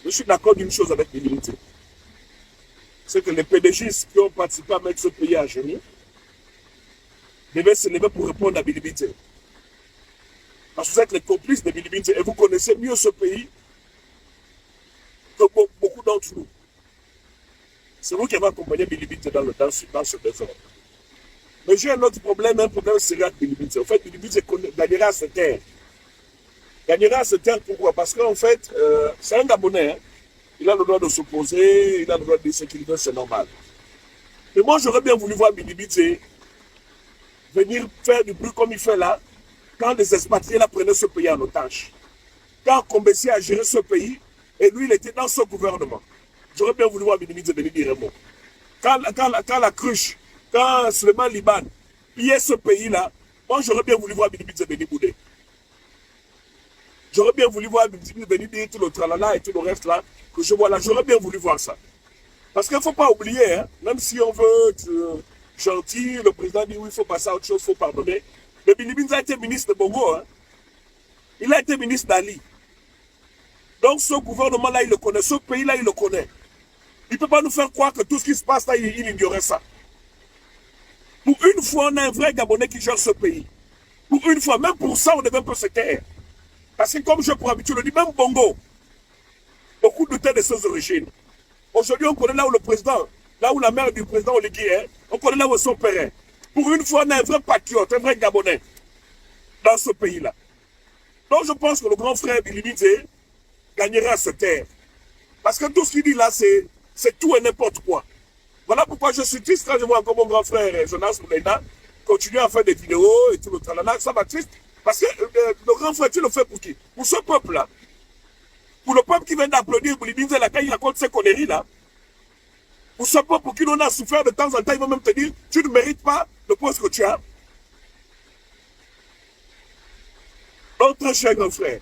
Je suis d'accord d'une chose avec Bilibinze. C'est que les PDG qui ont participé à mettre ce pays à genoux devaient se lever pour répondre à Bilibinze. Parce que vous êtes les complices de Bilibinze et vous connaissez mieux ce pays que beaucoup d'entre nous. C'est vous qui avez accompagné Bilibinze dans ce désordre. Mais j'ai un autre problème, un problème sérieux avec Bilibinze. En fait, Bilibinze gagnera à se taire. Gagnera à se taire pourquoi? Parce qu'en fait, c'est un Gabonais. Hein. Il a le droit de s'opposer, il a le droit de dire ce qu'il veut, c'est normal. Mais moi, j'aurais bien voulu voir Bilibinze venir faire du bruit comme il fait là, quand les expatriés là prenaient ce pays en otage. Quand Combessi a géré ce pays, et lui, il était dans ce gouvernement. J'aurais bien voulu voir Bilibinze venir dire un mot. Quand la cruche, quand Suleiman Liban pillait ce pays-là, moi, j'aurais bien voulu voir Bilibinze venir bouder. J'aurais bien voulu voir Bilibinze venir dire tout le tralala et tout le reste là, que je vois là. J'aurais bien voulu voir ça. Parce qu'il ne faut pas oublier, hein, même si on veut être gentil, le président dit oui, il faut passer à autre chose, il faut pardonner. Mais Bilibinze a été ministre de Bongo. Hein. Il a été ministre d'Ali. Donc ce gouvernement-là, il le connaît. Ce pays-là, il le connaît. Il ne peut pas nous faire croire que tout ce qui se passe là, il ignorait ça. Pour une fois, on a un vrai Gabonais qui gère ce pays. Pour une fois, même pour ça, on devait un peu se taire. Parce que comme je pour habitude le dis, même Bongo, beaucoup doutaient de ses origines. Aujourd'hui, on connaît là où le président, là où la mère du président Oligui est, on connaît là où son père est. Pour une fois, on a un vrai patriote, un vrai Gabonais dans ce pays-là. Donc je pense que le grand frère Bilibinze gagnera à se taire. Parce que tout ce qu'il dit là, c'est tout et n'importe quoi. Voilà pourquoi je suis triste quand je vois encore mon grand frère Jonas Moulena continuer à faire des vidéos et tout le tralala. Ça m'a triste. Parce que le grand frère, tu le fais pour qui? Pour ce peuple-là. Pour le peuple qui vient d'applaudir Bilibinze là, quand il raconte ces conneries-là. Pour ce peuple pour qui l'on a souffert de temps en temps, il va même te dire, tu ne mérites pas le poste que tu as. Donc, très cher grand frère,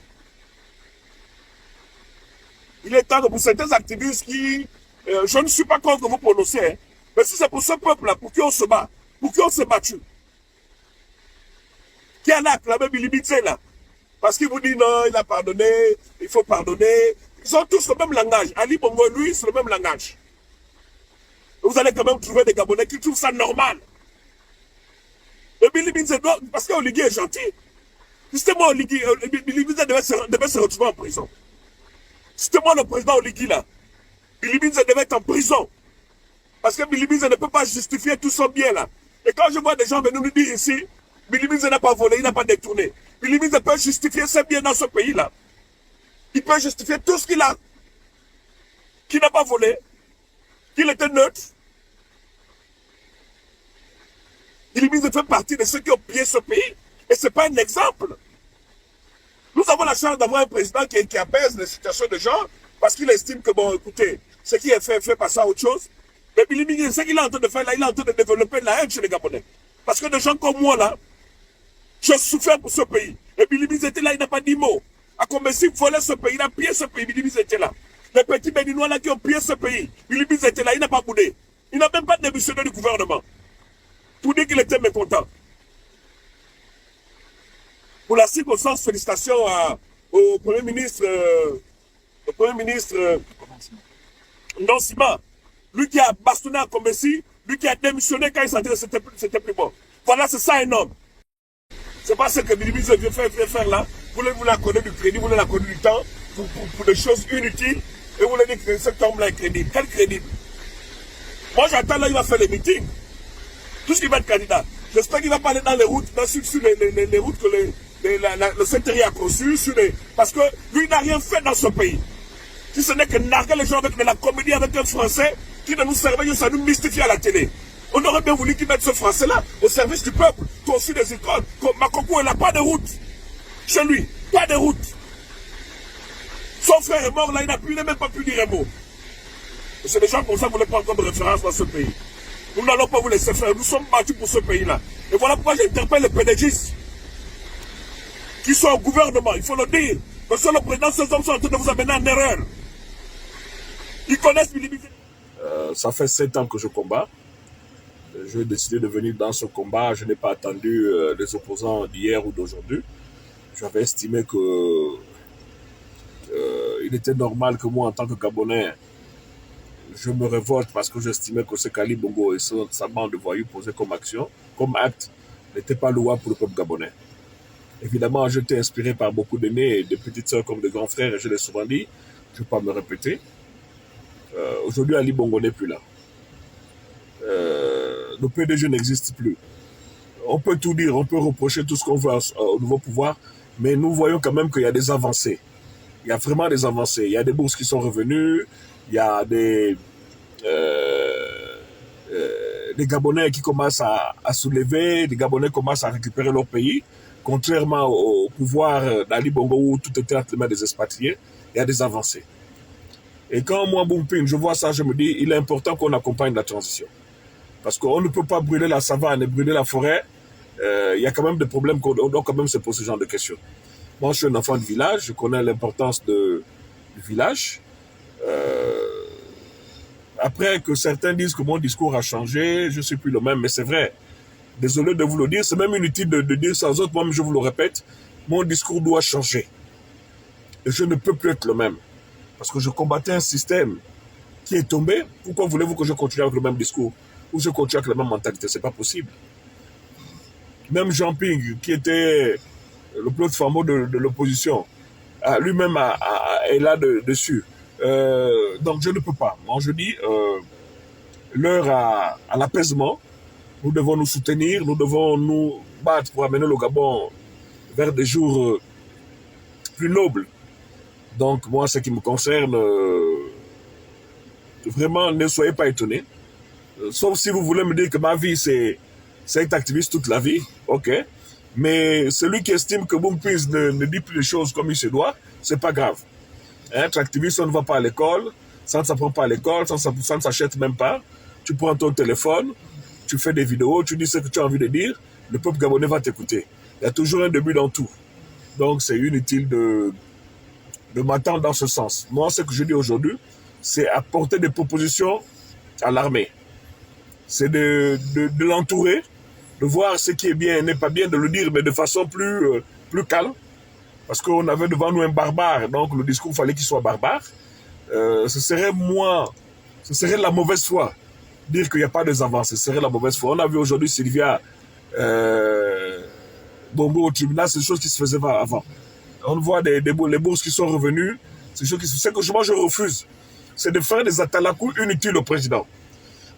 il est temps que pour certains activistes qui, je ne suis pas contre vous prononcer, hein, mais si c'est pour ce peuple-là, pour qui on se bat, pour qui on s'est battu, qui a acclamé Bilibinze là, parce qu'il vous dit non, il a pardonné, il faut pardonner, ils ont tous le même langage. Ali Bongo, lui, c'est le même langage. Vous allez quand même trouver des Gabonais qui trouvent ça normal. Et Bilibinze doit, parce qu'Oligui est gentil. Justement, Bilibinze devait se retrouver en prison. Justement, le président Oligui là, Bilibinze devait être en prison. Parce que Bilibinze ne peut pas justifier tout son bien là. Et quand je vois des gens venir nous dire ici, Bilibinze n'a pas volé, il n'a pas détourné. Bilibinze peut justifier ses biens dans ce pays là. Il peut justifier tout ce qu'il a. Qu'il n'a pas volé, qu'il était neutre. Bilibinze fait partie de ceux qui ont pillé ce pays. Et ce n'est pas un exemple. Nous avons la chance d'avoir un président qui apaise les situations de gens parce qu'il estime que, bon, écoutez, ce qui est fait passer à autre chose. Mais Bilibinze, ce qu'il est en train de faire là, il est en train de développer la haine chez les Gabonais. Parce que des gens comme moi là, je souffert pour ce pays. Et Bilibinze était là, il n'a pas dit mot. A Combessi volait ce pays, il a pillé ce pays, Bilibinze était là. Les petits Béninois là qui ont pillé ce pays, Bilibinze était là, il n'a pas boudé. Il n'a même pas démissionné du gouvernement. Pour dire qu'il était mécontent. Pour la circonstance, félicitations au Premier ministre, Nansima. Lui qui a bastonné à Combessi, lui qui a démissionné quand il sentait que c'était plus bon. Voilà, c'est ça un homme. C'est pas ce que Bilibinze veut faire là. Vous voulez accorder du crédit, vous voulez accorder du temps pour des choses inutiles. Et vous voulez dire que cet homme-là est crédible. Quel crédit? Moi, j'attends là, il va faire les meetings. Tout ce qui va être candidat. J'espère qu'il va pas aller dans les routes, sur les routes que le CTRI a conçues, parce que lui n'a rien fait dans ce pays. Si ce n'est que narguer les gens avec de la comédie avec un Français qui ne nous servait juste à nous mystifier à la télé. On aurait bien voulu qu'il mette ce Français-là au service du peuple, conçu des icônes. Makoko, il n'a pas de route. Chez lui, pas de route. Son frère est mort là, il n'a même pas pu dire un mot. Et c'est des gens comme ça qui ne voulaient pas encore de référence dans ce pays. Nous n'allons pas vous laisser faire. Nous sommes battus pour ce pays-là. Et voilà pourquoi j'interpelle les PDGistes qui sont au gouvernement. Il faut le dire. Parce que le président, ces hommes sont en train de vous amener en erreur. Ils connaissent Bilibinze. Ça fait 7 ans que je combats. J'ai décidé de venir dans ce combat. Je n'ai pas attendu les opposants d'hier ou d'aujourd'hui. J'avais estimé que il était normal que moi, en tant que Gabonais, je me révolte parce que j'estimais que ce qu'Ali Bongo et sa bande de voyous posaient comme action, comme acte, n'était pas louable pour le peuple gabonais. Évidemment, j'étais inspiré par beaucoup d'aînés, de petites sœurs comme de grands frères, et je l'ai souvent dit, je ne vais pas me répéter. Aujourd'hui, Ali Bongo n'est plus là. Le PDG n'existe plus. On peut tout dire, on peut reprocher tout ce qu'on veut au nouveau pouvoir, mais nous voyons quand même qu'il y a des avancées. Il y a vraiment des avancées. Il y a des bourses qui sont revenues, il y a des Gabonais qui commencent à se lever, des Gabonais commencent à récupérer leur pays, contrairement au pouvoir d'Ali Bongo où tout était entre les mains des expatriés. Il y a des avancées. Et quand moi, Bumpin, je vois ça, je me dis, il est important qu'on accompagne la transition. Parce qu'on ne peut pas brûler la savane et brûler la forêt. Il y a quand même des problèmes qu'on doit quand même se poser ce genre de questions. Moi, je suis un enfant de village, je connais l'importance du village. Après que certains disent que mon discours a changé, je ne suis plus le même, mais c'est vrai. Désolé de vous le dire, c'est même inutile de dire ça aux autres, moi je vous le répète, mon discours doit changer. Et je ne peux plus être le même. Parce que je combattais un système qui est tombé. Pourquoi voulez-vous que je continue avec le même discours ou je continue avec la même mentalité? C'est pas possible. Même Jean Ping, qui était le plus fameux de l'opposition, lui-même est là dessus. Donc je ne peux pas. Moi je dis, l'heure à l'apaisement, nous devons nous soutenir, nous devons nous battre pour amener le Gabon vers des jours plus nobles. Donc moi, ce qui me concerne, vraiment, ne soyez pas étonnés. Sauf si vous voulez me dire que ma vie, c'est être activiste toute la vie, ok. Mais celui qui estime que Bumpins ne dit plus les choses comme il se doit, c'est pas grave. Être activiste, on ne va pas à l'école, ça ne s'apprend pas à l'école, ça ne s'achète même pas. Tu prends ton téléphone, tu fais des vidéos, tu dis ce que tu as envie de dire, le peuple gabonais va t'écouter. Il y a toujours un début dans tout. Donc c'est inutile de m'attendre dans ce sens. Moi, ce que je dis aujourd'hui, c'est apporter des propositions à l'armée. C'est de l'entourer, de voir ce qui est bien et n'est pas bien, de le dire, mais de façon plus calme. Parce qu'on avait devant nous un barbare, donc le discours, il fallait qu'il soit barbare. Ce serait la mauvaise foi. Dire qu'il n'y a pas des avancées, ce serait la mauvaise foi. On a vu aujourd'hui Sylvia Bongo au tribunal, c'est des choses qui se faisaient avant. On voit les bourses qui sont revenues, c'est des choses qui se faisaient. Ce que moi je refuse, c'est de faire des atalakou inutiles au président.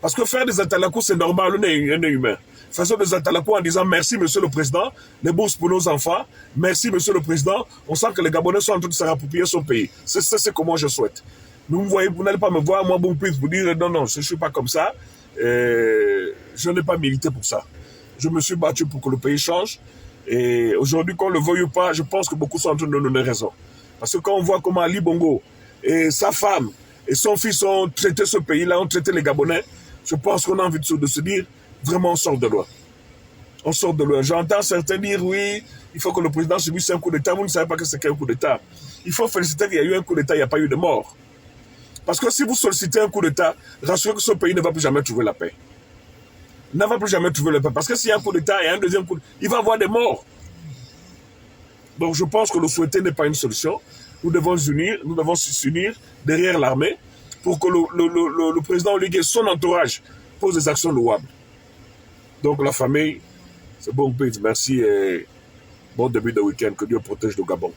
Parce que faire des atalakou, c'est normal, on est humain. Faisons des atalakou en disant merci, monsieur le président, les bourses pour nos enfants, merci, monsieur le président. On sent que les Gabonais sont en train de se rapproprier son pays. C'est ce que moi je souhaite. Vous n'allez pas me voir, moi, bon, vous dire non, je ne suis pas comme ça. Je n'ai pas milité pour ça. Je me suis battu pour que le pays change. Et aujourd'hui, qu'on le veuille ou pas, je pense que beaucoup sont en train de nous donner raison. Parce que quand on voit comment Ali Bongo et sa femme et son fils ont traité ce pays-là, ont traité les Gabonais, je pense qu'on a envie de se dire, vraiment, on sort de loin. On sort de loin. J'entends certains dire, oui, il faut que le président subisse un coup d'État. Vous ne savez pas que c'est qu'un coup d'État. Il faut féliciter qu'il y a eu un coup d'État, il n'y a pas eu de mort. Parce que si vous sollicitez un coup d'État, rassurez que ce pays ne va plus jamais trouver la paix. Ne va plus jamais trouver la paix. Parce que s'il y a un coup d'État et un deuxième coup d'État, il va y avoir des morts. Donc je pense que le souhaiter n'est pas une solution. Nous devons s'unir derrière l'armée pour que le président Oligui et son entourage posent des actions louables. Donc la famille, c'est bon, merci et bon début de week-end. Que Dieu protège le Gabon.